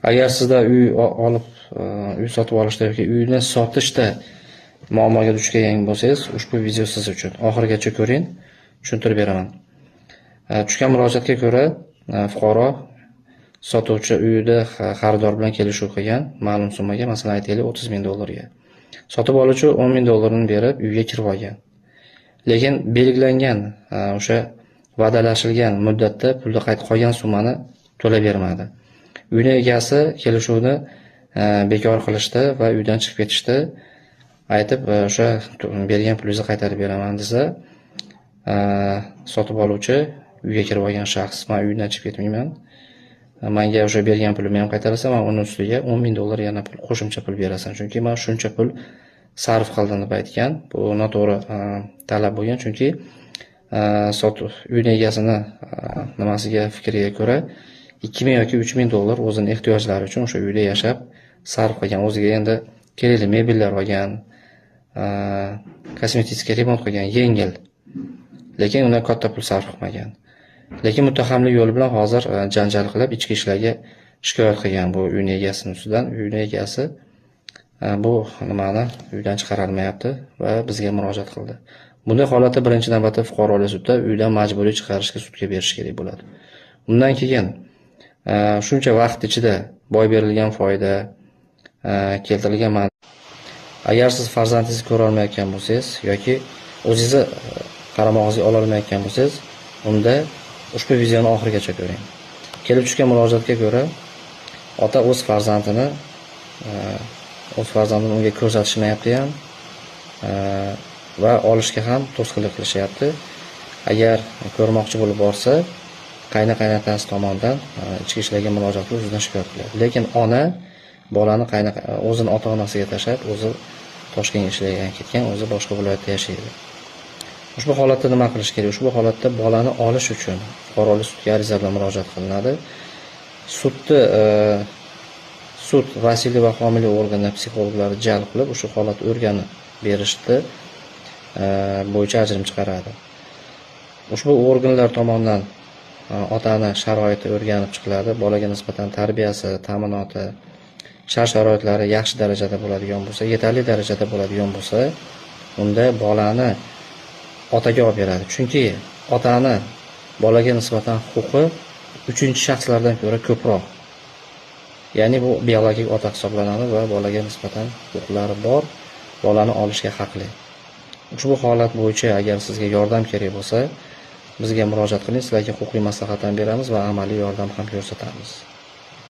Agar sizda uy olib, uy sotib olishda yoki uyni sotishda muammoga duch kelgan bo'lsangiz, ushbu video siz uchun. Oxirigacha ko'ring, tushuntirib beraman. Tushgan murojaatga ko'ra, fuqaro sotuvchi uyida xaridor bilan kelishuv qilgan, ma'lum summaga, masalan aytaylik $30,000 ga. Sotib oluvchi $10,000 berib uyga kirib olgan. Lekin belgilangan o'sha va'dalashilgan muddatda pulni qaytib qolgan summani to'lab bermadi. Uyning egasi kelishuvni bekor qilishdi va uydan chiqib ketishdi. Aytib, o'sha bergan pulingizni qaytarib beraman desa, sotib oluvchi uyga kirib olgan shaxs, men uydan chiqib ketmayman. Menga o'sha bergan pulimni ham qaytarasan, men uning ustiga $10,000 yana pul qo'shimcha pul berasan, chunki men shuncha pul sarf qildim deb aytgan. Bu noto'g'ri talab bo'lgan, chunki uyning egasini nimasiga, fikriga ko'ra $2,000 yoki $3,000 o'zining ehtiyojlari uchun o'sha uyda yashab sarf qilgan. O'ziga endi kerakli mebellar olgan, kosmetik remont qilgan, yengil. Lekin undan katta pul sarf qilmagan. Lekin muttahamlik yo'li bilan hozir janjal qilib ichki ishlarga shikoyat qilgan bu uyning egasini ustidan. Uyning egasi bu nimani uydan chiqarolmayapti va bizga murojaat qildi. Bunday holatda birinchi navbatda fuqarolar sudda uydan majburiy chiqarishga sudga berish kerak bo'ladi. Undan keyin shuncha vaqt ichida boy berilgan foyda, keltirilgan agar siz farzandingizni ko'ra olmayotgan bo'lsangiz yoki o'zingizni qaramog'ingizga ola olmayotgan bo'lsangiz, unda ushbu videoni oxirigacha ko'ring. Kelib tushgan murojaatga ko'ra, ota o'z farzandini unga ko'rsatishmayapti ham va olishga ham to'sqinlik qilishyapti. Agar ko'rmoqchi bo'lib borsa, qaynotasi tomonidan ichki ishlarga murojaat qilib o'zidan shikoyat qiladi. Lekin ona bolani o'zini ota-onasiga tashlab, o'zi Toshkentga ishlarga ketgan, o'zi boshqa viloyatda yashaydi. Ushbu holatda nima qilish kerak? Ushbu holatda bolani olish uchun fuqarolik sudga ariza bilan murojaat qilinadi. Sud vasiylik va homiylik organi psixologlari jalb qilib, o'sha holatni o'rganib berishdi bo'yicha ajrim chiqaradi. Ushbu organlar tomonidan otani sharoiti o'rganib chiqiladi. Bolaga nisbatan tarbiyasi, ta'minoti, shart-sharoitlari yaxshi darajada bo'ladigan bo'lsa, yetarli darajada bo'ladigan bo'lsa, unda bolani otaga olib beradi. Chunki otani bolaga nisbatan huquqi uchinchi shaxslardan ko'ra ko'proq. Ya'ni bu biologik ota hisoblanadi va bolaga nisbatan huquqlari bor, bolani olishga haqli. Ushbu holat bo'yicha agar sizga yordam kerak bo'lsa, bizga murojaat qiling, sizlarga huquqiy maslahat ham beramiz va amaliy yordam ham ko'rsatamiz.